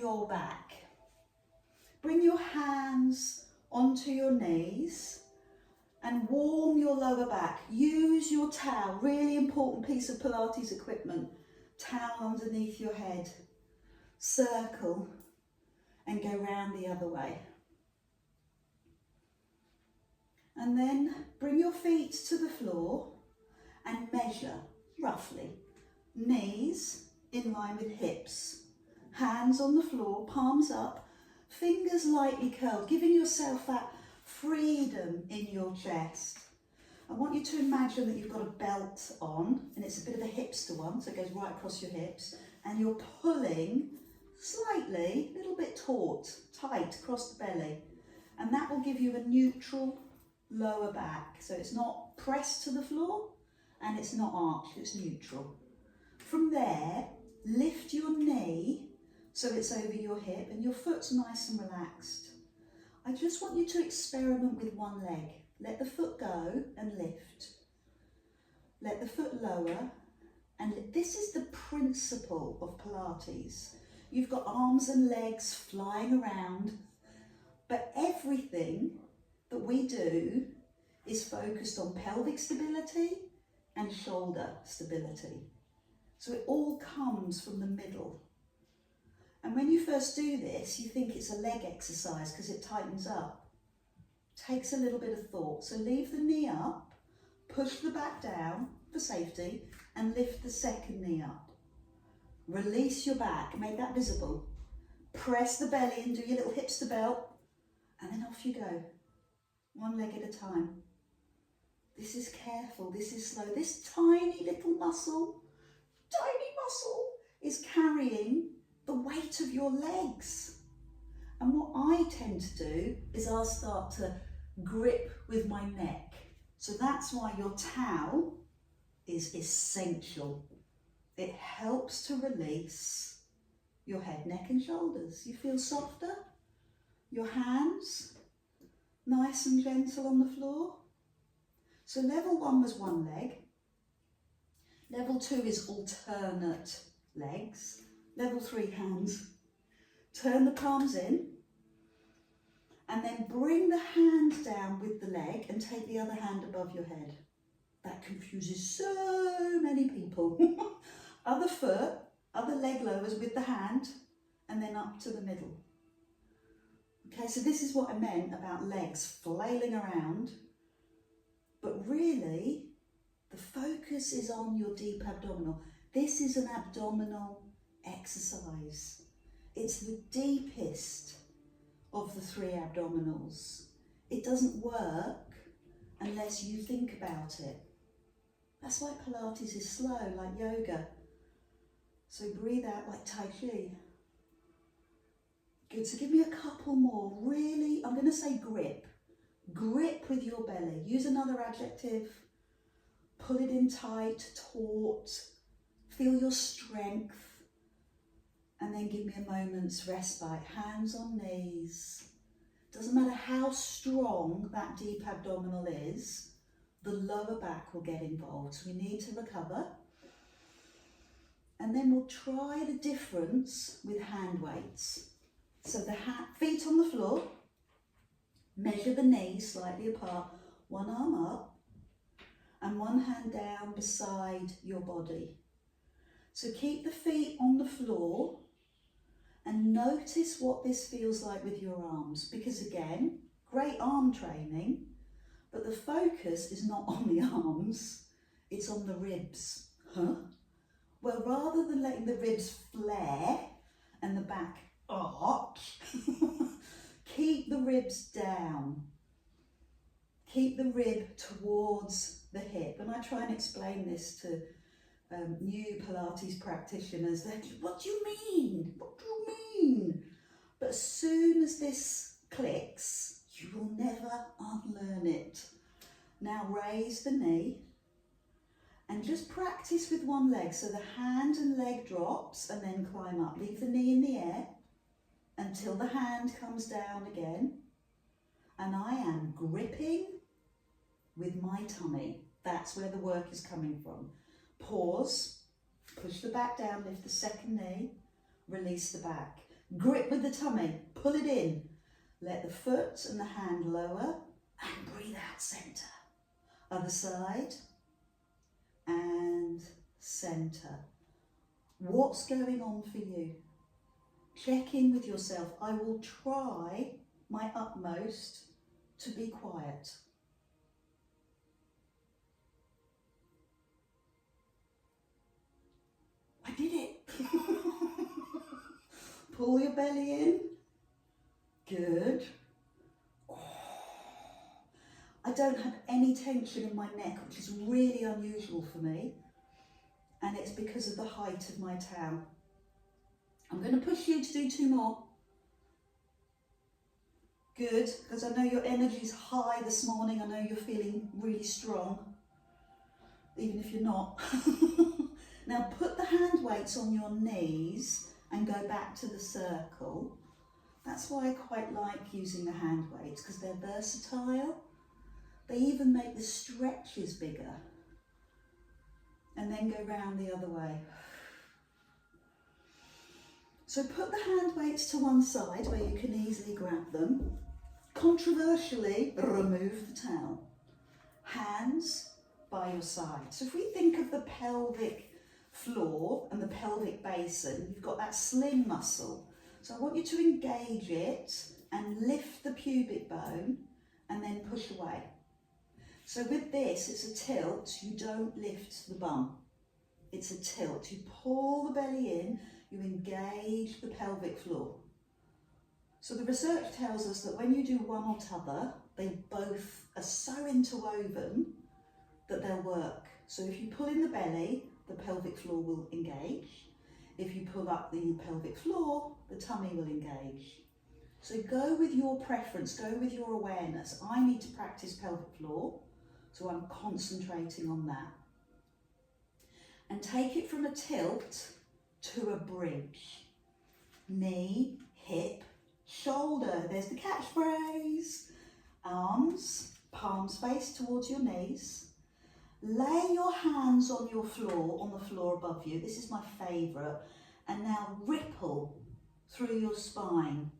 your back. Bring your hands onto your knees and warm your lower back. Use your towel, really important piece of Pilates equipment. Towel underneath your head. Circle and go round the other way. And then bring your feet to the floor and measure, roughly, knees in line with hips. Hands on the floor, palms up, fingers lightly curled, giving yourself that freedom in your chest. I want you to imagine that you've got a belt on, and it's a bit of a hipster one, so it goes right across your hips, and you're pulling slightly, a little bit taut, tight across the belly, and that will give you a neutral lower back. So it's not pressed to the floor and it's not arched, it's neutral. From there, lift your knee so it's over your hip and your foot's nice and relaxed. I just want you to experiment with one leg. Let the foot go and lift. Let the foot lower, and this is the principle of Pilates. You've got arms and legs flying around, but everything that we do is focused on pelvic stability and shoulder stability. So it all comes from the middle. And when you first do this, you think it's a leg exercise because it tightens up. Takes a little bit of thought. So leave the knee up, push the back down for safety, and lift the second knee up. Release your back, make that visible. Press the belly and do your little hipster belt, and then off you go. One leg at a time. This is careful, this is slow. This tiny little muscle, is carrying the weight of your legs. And what I tend to do is I'll start to grip with my neck. So that's why your towel is essential. It helps to release your head, neck and shoulders. You feel softer. Your hands, nice and gentle on the floor. So level 1 was one leg. Level 2 is alternate legs. Level 3, hands. Turn the palms in and then bring the hand down with the leg and take the other hand above your head. That confuses so many people. Other foot, other leg lowers with the hand and then up to the middle. Okay, so this is what I meant about legs flailing around, but really the focus is on your deep abdominal. This is an abdominal exercise. It's the deepest of the 3 abdominals. It doesn't work unless you think about it. That's why Pilates is slow, like yoga. So breathe out like Tai Chi. Good, so give me a couple more. Really, I'm going to say grip. Grip with your belly. Use another adjective. Pull it in tight, taut. Feel your strength. And then give me a moment's respite. Hands on knees. Doesn't matter how strong that deep abdominal is, the lower back will get involved. So we need to recover. And then we'll try the difference with hand weights. So the feet on the floor, measure the knees slightly apart, one arm up and one hand down beside your body. So keep the feet on the floor and notice what this feels like with your arms, because again, great arm training, but the focus is not on the arms, it's on the ribs. Huh? Well, rather than letting the ribs flare and the back arch, keep the ribs down. Keep the rib towards the hip. And I try and explain this to new Pilates practitioners. They're like, what do you mean? What do you mean? But as soon as this clicks, you will never unlearn it. Now raise the knee and just practice with one leg. So the hand and leg drops and then climb up. Leave the knee in the air until the hand comes down again. And I am gripping with my tummy. That's where the work is coming from. Pause, push the back down, lift the second knee, release the back. Grip with the tummy, pull it in. Let the foot and the hand lower and breathe out centre. Other side and centre. What's going on for you? Check in with yourself. I will try my utmost to be quiet. I did it. Pull your belly in. Good. I don't have any tension in my neck, which is really unusual for me. And it's because of the height of my towel. I'm going to push you to do 2 more. Good, because I know your energy is high this morning. I know you're feeling really strong, even if you're not. Now put the hand weights on your knees and go back to the circle. That's why I quite like using the hand weights, because they're versatile. They even make the stretches bigger. And then go round the other way. So put the hand weights to one side where you can easily grab them. Controversially, remove the towel. Hands by your side. So if we think of the pelvic floor and the pelvic basin, you've got that sling muscle. So I want you to engage it and lift the pubic bone and then push away. So with this, it's a tilt. You don't lift the bum. It's a tilt. You pull the belly in, you engage the pelvic floor. So the research tells us that when you do one or t'other, they both are so interwoven that they'll work. So if you pull in the belly, the pelvic floor will engage. If you pull up the pelvic floor, the tummy will engage. So go with your preference, go with your awareness. I need to practice pelvic floor, so I'm concentrating on that. And take it from a tilt to a bridge. Knee, hip, shoulder. There's the catchphrase. Arms, palms face towards your knees. Lay your hands on your floor, on the floor above you. This is my favourite. And now ripple through your spine.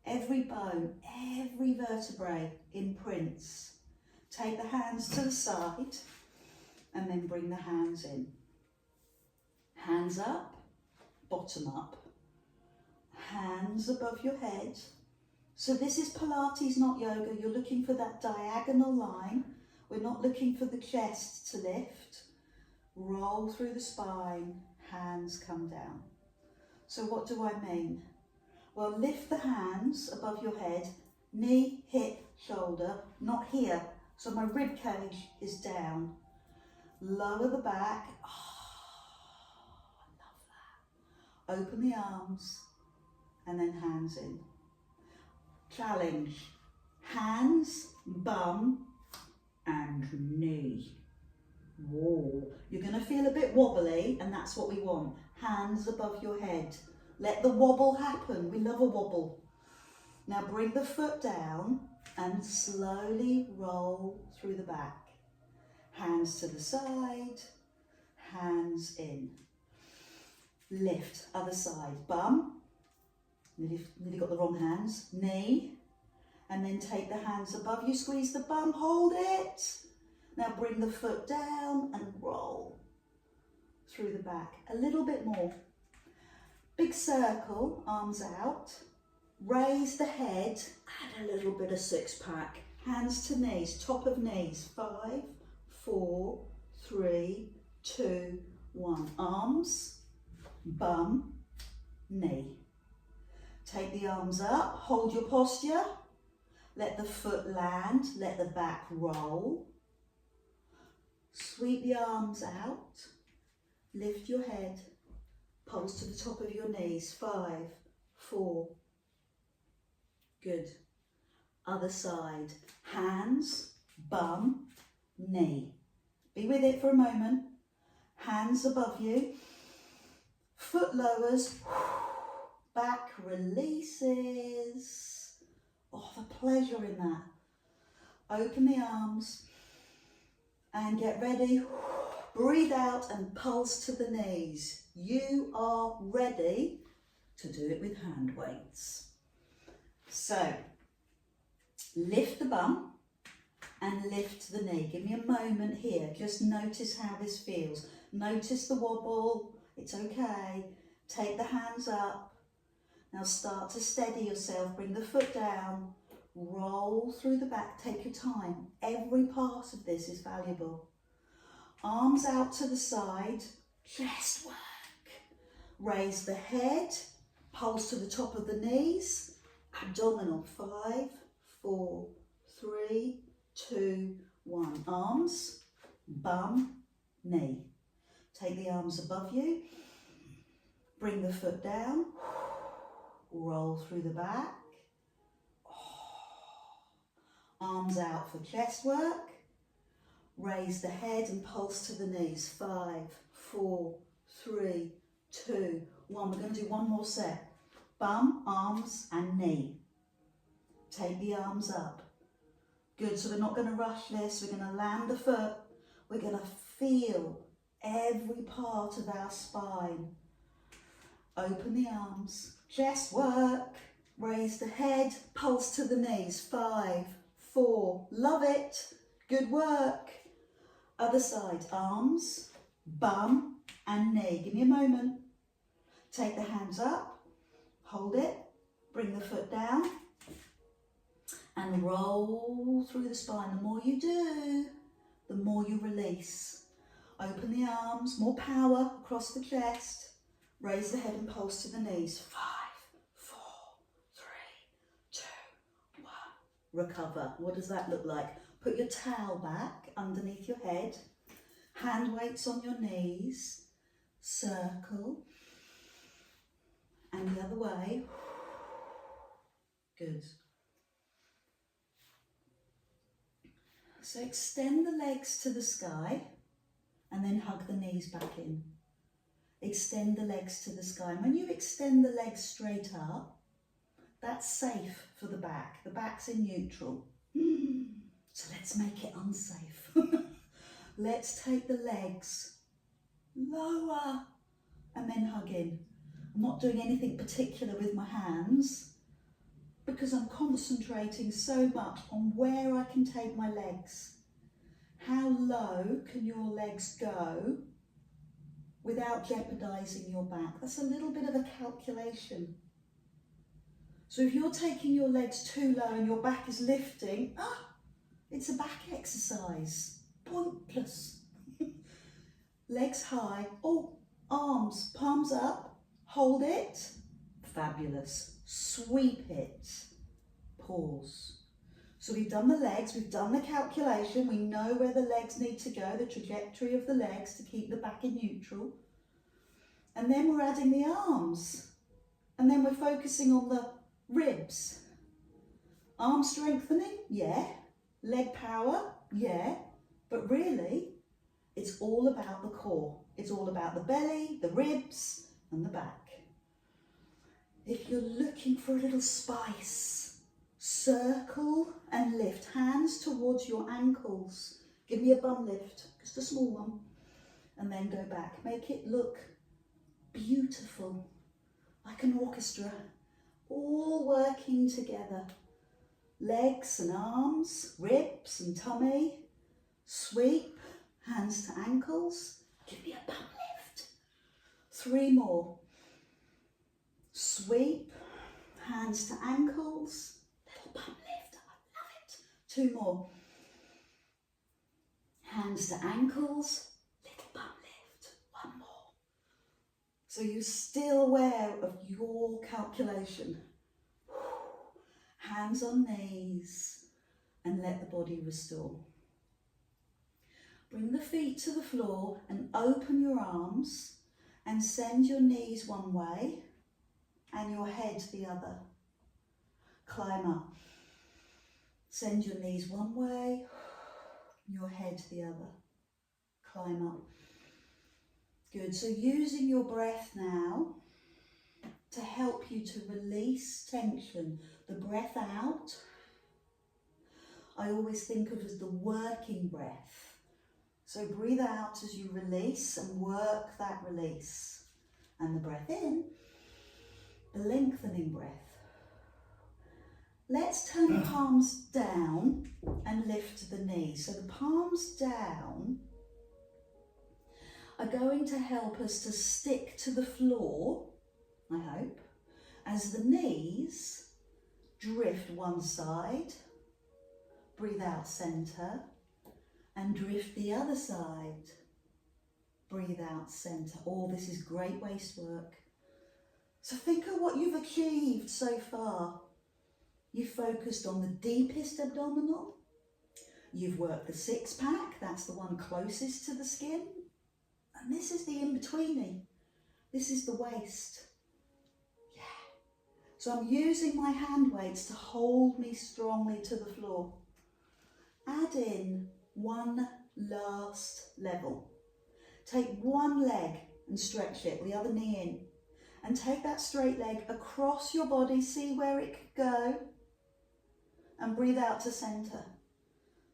Every bone, every vertebrae imprints. Take the hands to the side and then bring the hands in. Hands up, bottom up. Hands above your head. So this is Pilates, not yoga. You're looking for that diagonal line. We're not looking for the chest to lift. Roll through the spine, hands come down. So what do I mean? Well, lift the hands above your head, knee, hip, shoulder, not here. So my rib cage is down. Lower the back. Oh, I love that. Open the arms and then hands in. Challenge. Hands, bum and knee. Whoa. You're going to feel a bit wobbly, and that's what we want. Hands above your head. Let the wobble happen. We love a wobble. Now bring the foot down and slowly roll through the back. Hands to the side, hands in. Lift, other side. Bum, nearly got the wrong hands. Knee, and then take the hands above you, squeeze the bum, hold it. Now bring the foot down and roll through the back. A little bit more. Big circle, arms out. Raise the head, add a little bit of six pack. Hands to knees, top of knees. 5, 4, 3, 2, 1. Arms, bum, knee. Take the arms up, hold your posture. Let the foot land, let the back roll. Sweep the arms out. Lift your head. Pulse to the top of your knees. 5, 4. Good. Other side. Hands, bum, knee. Be with it for a moment. Hands above you. Foot lowers. Back releases. Oh, the pleasure in that. Open the arms and get ready. Breathe out and pulse to the knees. You are ready to do it with hand weights. So lift the bum and lift the knee. Give me a moment here. Just notice how this feels. Notice the wobble. It's okay. Take the hands up. Now start to steady yourself. Bring the foot down. Roll through the back. Take your time. Every part of this is valuable. Arms out to the side. Chest work. Raise the head. Pulse to the top of the knees. Abdominal. 5, 4, 3, 2, 1. Arms, bum, knee. Take the arms above you. Bring the foot down. Roll through the back. Arms out for chest work. Raise the head and pulse to the knees. 5, 4, 3, 2, 1. We're going to do one more set. Bum, arms and knee. Take the arms up. Good, so we're not going to rush this. We're going to land the foot. We're going to feel every part of our spine. Open the arms. Chest work. Raise the head. Pulse to the knees. 5, 4. Love it. Good work. Other side. Arms, bum and knee. Give me a moment. Take the hands up. Hold it. Bring the foot down. And roll through the spine. The more you do, the more you release. Open the arms, more power across the chest. Raise the head and pulse to the knees. 5, 4, 3, 2, 1. Recover. What does that look like? Put your towel back underneath your head. Hand weights on your knees. Circle. And the other way. Good. So extend the legs to the sky and then hug the knees back in. Extend the legs to the sky. And when you extend the legs straight up, that's safe for the back. The back's in neutral. So let's make it unsafe. Let's take the legs lower and then hug in. I'm not doing anything particular with my hands because I'm concentrating so much on where I can take my legs. How low can your legs go without jeopardizing your back? That's a little bit of a calculation. So if you're taking your legs too low and your back is lifting, it's a back exercise. Pointless. Legs high. Oh, arms, palms up. Hold it. Fabulous. Sweep it. Pause. So we've done the legs, we've done the calculation, we know where the legs need to go, the trajectory of the legs to keep the back in neutral. And then we're adding the arms. And then we're focusing on the ribs. Arm strengthening, yeah. Leg power, yeah. But really, it's all about the core. It's all about the belly, the ribs, and the back. If you're looking for a little spice, circle and lift. Hands towards your ankles. Give me a bum lift, just a small one. And then go back. Make it look beautiful, like an orchestra, all working together. Legs and arms, ribs and tummy. Sweep, hands to ankles. Give me a bum lift. 3 more. Sweep, hands to ankles. Little bum lift, I love it. 2 more. Hands to ankles. Little bum lift. 1 more. So you're still aware of your calculation. Hands on knees and let the body restore. Bring the feet to the floor and open your arms and send your knees one way and your head the other. Climb up. Send your knees one way, your head the other. Climb up. Good, so using your breath now to help you to release tension. The breath out, I always think of as the working breath. So breathe out as you release and work that release. And the breath in, a lengthening breath. Let's turn the palms down and lift the knees. So the palms down are going to help us to stick to the floor, I hope, as the knees drift one side, breathe out centre, and drift the other side, breathe out centre. Oh, this is great waist work. So think of what you've achieved so far. You've focused on the deepest abdominal, you've worked the six pack, that's the one closest to the skin, and this is the in-betweeny, this is the waist. Yeah. So I'm using my hand weights to hold me strongly to the floor. Add in one last level. Take one leg and stretch it, the other knee in, and take that straight leg across your body, see where it could go, and breathe out to centre.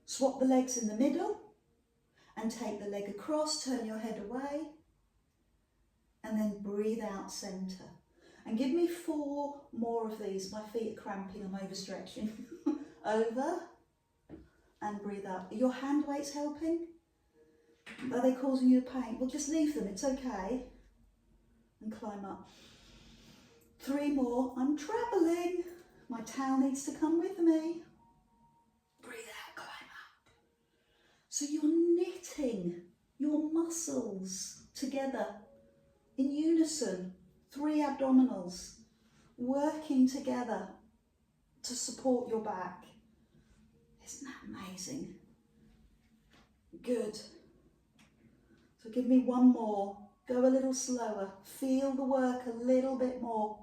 Swap the legs in the middle and take the leg across, turn your head away, and then breathe out centre. And give me 4 more of these. My feet are cramping, I'm overstretching. Over and breathe out. Are your hand weights helping? Are they causing you pain? Well, just leave them, it's okay. And climb up. 3 more. I'm travelling. My towel needs to come with me. Breathe out, climb up. So you're knitting your muscles together in unison. 3 abdominals working together to support your back. Isn't that amazing? Good. So give me 1 more. Go a little slower. Feel the work a little bit more.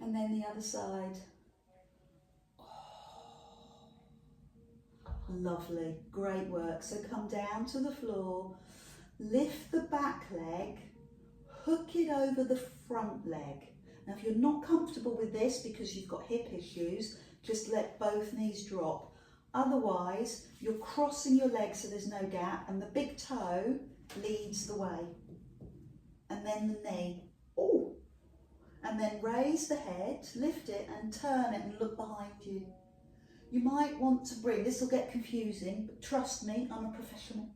And then the other side. Oh, lovely, great work. So come down to the floor, lift the back leg, hook it over the front leg. Now if you're not comfortable with this because you've got hip issues, just let both knees drop. Otherwise, you're crossing your legs so there's no gap and the big toe leads the way. And then the knee. Oh. And then raise the head, lift it and turn it and look behind you. You might want to bring, this will get confusing, but trust me, I'm a professional.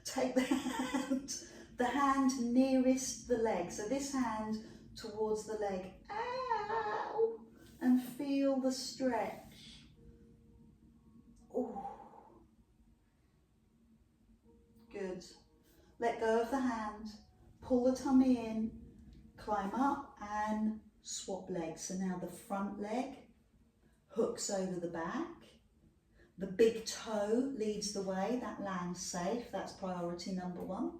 Take the hand nearest the leg. So this hand towards the leg. Ow! And feel the stretch. Oh. Good. Let go of the hand, pull the tummy in, climb up and swap legs. So now the front leg hooks over the back. The big toe leads the way, that lands safe. That's priority number 1.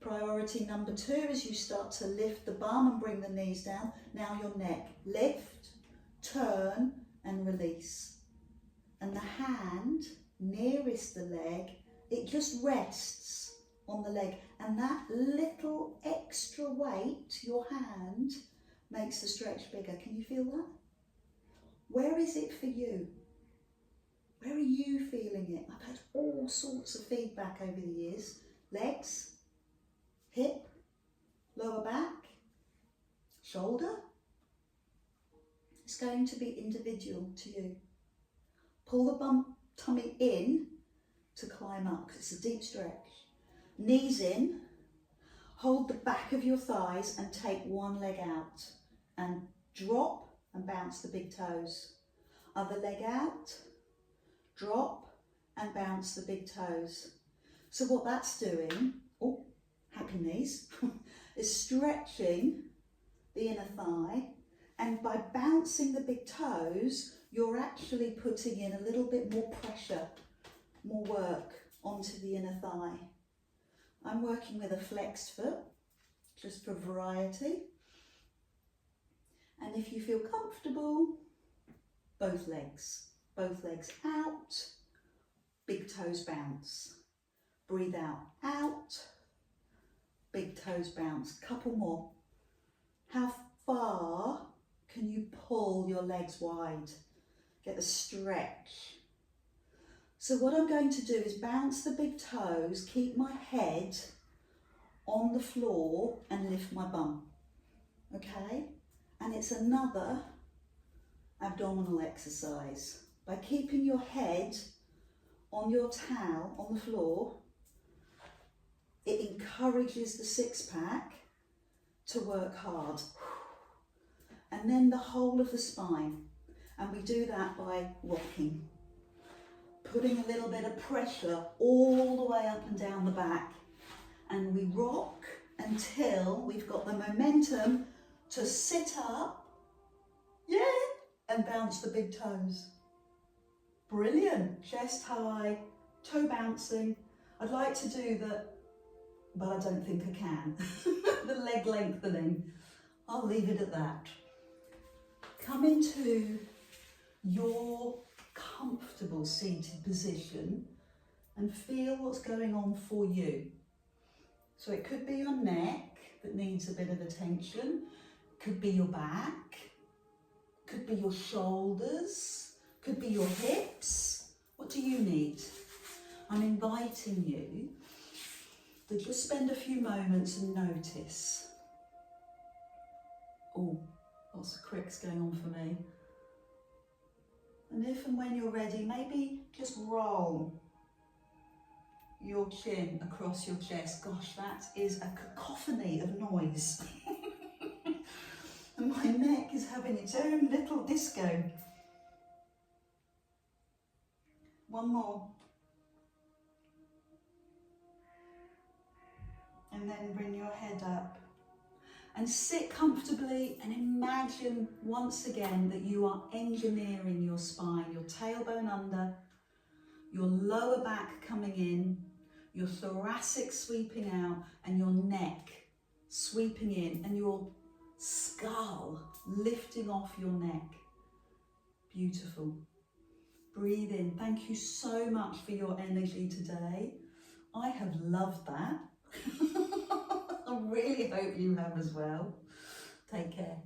Priority number 2 is you start to lift the bum and bring the knees down. Now your neck, lift, turn and release. And the hand nearest the leg, it just rests on the leg, and that little extra weight, your hand, makes the stretch bigger. Can you feel that? Where is it for you? Where are you feeling it? I've had all sorts of feedback over the years. Legs, hip, lower back, shoulder. It's going to be individual to you. Pull the tummy in to climb up because it's a deep stretch. Knees in, hold the back of your thighs and take one leg out and drop and bounce the big toes. Other leg out, drop and bounce the big toes. So what that's doing, oh, happy knees, is stretching the inner thigh, and by bouncing the big toes, you're actually putting in a little bit more pressure, more work onto the inner thigh. I'm working with a flexed foot, just for variety. And if you feel comfortable, both legs out, big toes bounce. Breathe out, big toes bounce. Couple more. How far can you pull your legs wide? Get the stretch. So what I'm going to do is bounce the big toes, keep my head on the floor and lift my bum. okay? And it's another abdominal exercise. By keeping your head on your towel on the floor, it encourages the six-pack to work hard. And then the whole of the spine. And we do that by rocking, putting a little bit of pressure all the way up and down the back. And we rock until we've got the momentum to sit up, yeah, and bounce the big toes. Brilliant. Chest high, toe bouncing. I'd like to do the, but I don't think I can, the leg lengthening. I'll leave it at that. Come into your comfortable seated position and feel what's going on for you. So it could be your neck that needs a bit of attention, could be your back, could be your shoulders, could be your hips. What do you need? I'm inviting you to just spend a few moments and notice. Oh, lots of cricks going on for me. And if and when you're ready, maybe just roll your chin across your chest. Gosh, that is a cacophony of noise. And my neck is having its own little disco. One more. And then bring your head up. And sit comfortably and imagine once again that you are engineering your spine, your tailbone under, your lower back coming in, your thoracic sweeping out, and your neck sweeping in, and your skull lifting off your neck. Beautiful. Breathe in. Thank you so much for your energy today. I have loved that. I really hope you have as well. Take care.